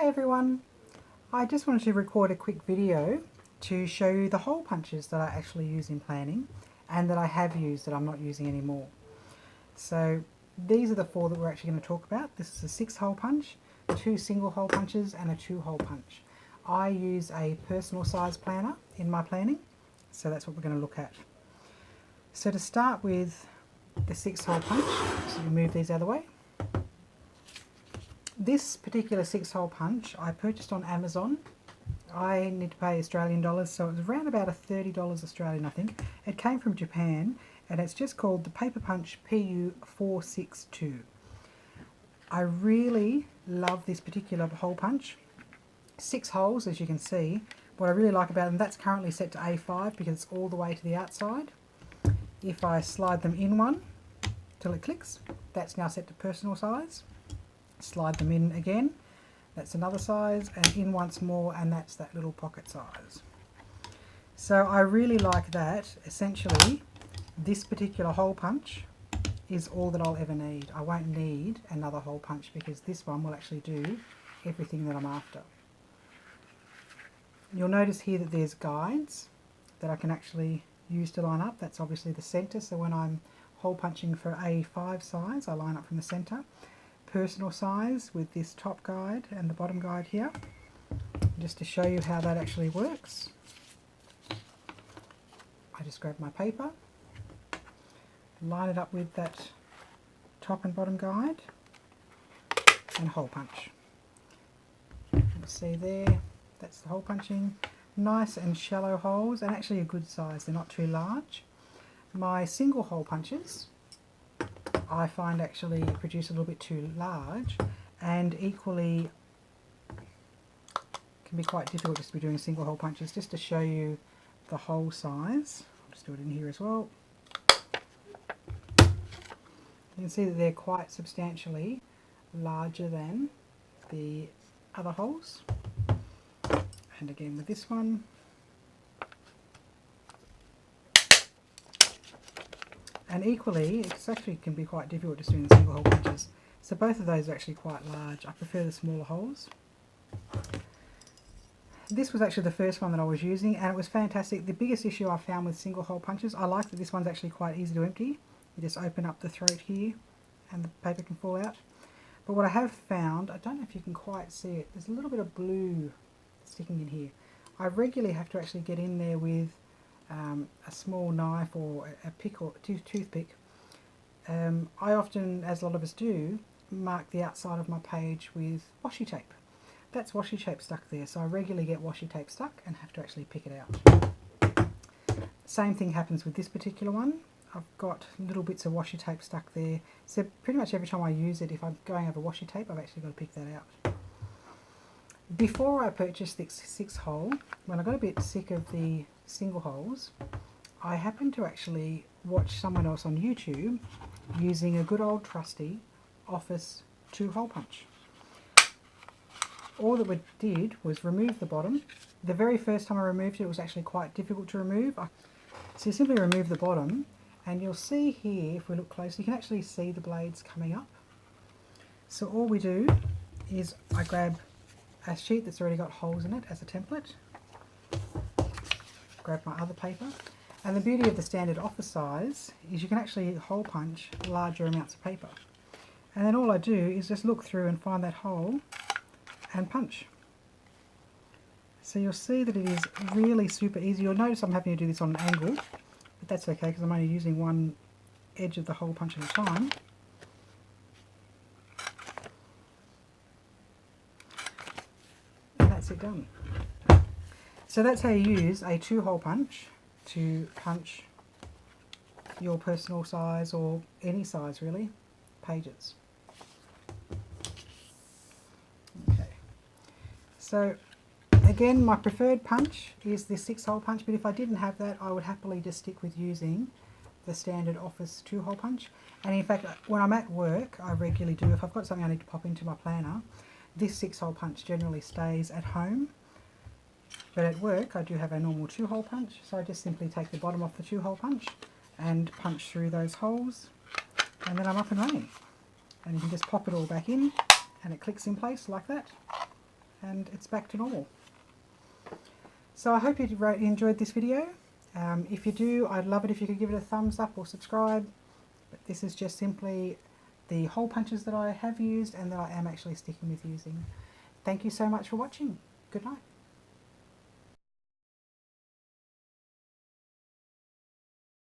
Hi everyone, I just wanted to record a quick video to show you the hole punches that I actually use in planning and that I have used that I'm not using anymore. So these are the four that we're actually going to talk about. This is a 6-hole punch, 2 single hole punches and a 2-hole punch. I use a personal size planner in my planning, so that's what we're going to look at. So to start with the 6-hole punch, so you move these out of the way. This particular 6-hole punch I purchased on Amazon. I need to pay Australian dollars, so it was around about $30 Australian, I think. It came from Japan and it's just called the Paper Punch PU462. I really love this particular hole punch. 6 holes, as you can see. What I really like about them, that's currently set to A5 because it's all the way to the outside. If I slide them in one till it clicks, that's now set to personal size. Slide them in again, that's another size, and in once more, and that's that little pocket size. So I really like that. Essentially, this particular hole punch is all that I'll ever need. I won't need another hole punch because this one will actually do everything that I'm after. You'll notice here that there's guides that I can actually use to line up. That's obviously the centre, so when I'm hole punching for A5 size, I line up from the centre. Personal size with this top guide and the bottom guide here, just to show you how that actually works. I just grab my paper, line it up with that top and bottom guide, and hole punch. You can see there, that's the hole punching. Nice and shallow holes, and actually a good size, they're not too large. My single hole punches I find actually produce a little bit too large, and equally can be quite difficult just to be doing single hole punches. Just to show you the hole size, I'll just do it in here as well. You can see that they're quite substantially larger than the other holes. And again with this one. And equally, it actually can be quite difficult just doing the single hole punches. So both of those are actually quite large. I prefer the smaller holes. This was actually the first one that I was using, and it was fantastic. The biggest issue I found with single hole punches, I like that this one's actually quite easy to empty. You just open up the throat here and the paper can fall out. But what I have found, I don't know if you can quite see it, there's a little bit of blue sticking in here. I regularly have to actually get in there with a small knife or a pick or toothpick. I often, as a lot of us do, mark the outside of my page with washi tape. That's washi tape stuck there, so I regularly get washi tape stuck and have to actually pick it out. Same thing happens with this particular one. I've got little bits of washi tape stuck there, so pretty much every time I use it, if I'm going over washi tape, I've actually got to pick that out. Before I purchased this 6-hole, when I got a bit sick of the single holes, I happened to actually watch someone else on YouTube using a good old trusty Office 2-hole punch. All that we did was remove the bottom. The very first time I removed it, it was actually quite difficult to remove. So you simply remove the bottom, and you'll see here, if we look closely, you can actually see the blades coming up. So all we do is I grab a sheet that's already got holes in it as a template, grab my other paper, and the beauty of the standard office size is you can actually hole punch larger amounts of paper. And then all I do is just look through and find that hole and punch. So you'll see that it is really super easy. You'll notice I'm having to do this on an angle, but that's okay because I'm only using one edge of the hole punch at a time. That's it done. So that's how you use a 2-hole punch to punch your personal size, or any size really, pages. Okay. So again, my preferred punch is this 6-hole punch, but if I didn't have that, I would happily just stick with using the standard Office 2-hole punch. And in fact, when I'm at work, I regularly do, if I've got something I need to pop into my planner, this 6-hole punch generally stays at home, but at work I do have a normal 2-hole punch, so I just simply take the bottom off the 2-hole punch and punch through those holes, and then I'm up and running. And you can just pop it all back in and it clicks in place like that, and it's back to normal. So I hope you enjoyed this video. If you do, I'd love it if you could give it a thumbs up or subscribe. But this is just simply the hole punches that I have used and that I am actually sticking with using. Thank you so much for watching. Good night.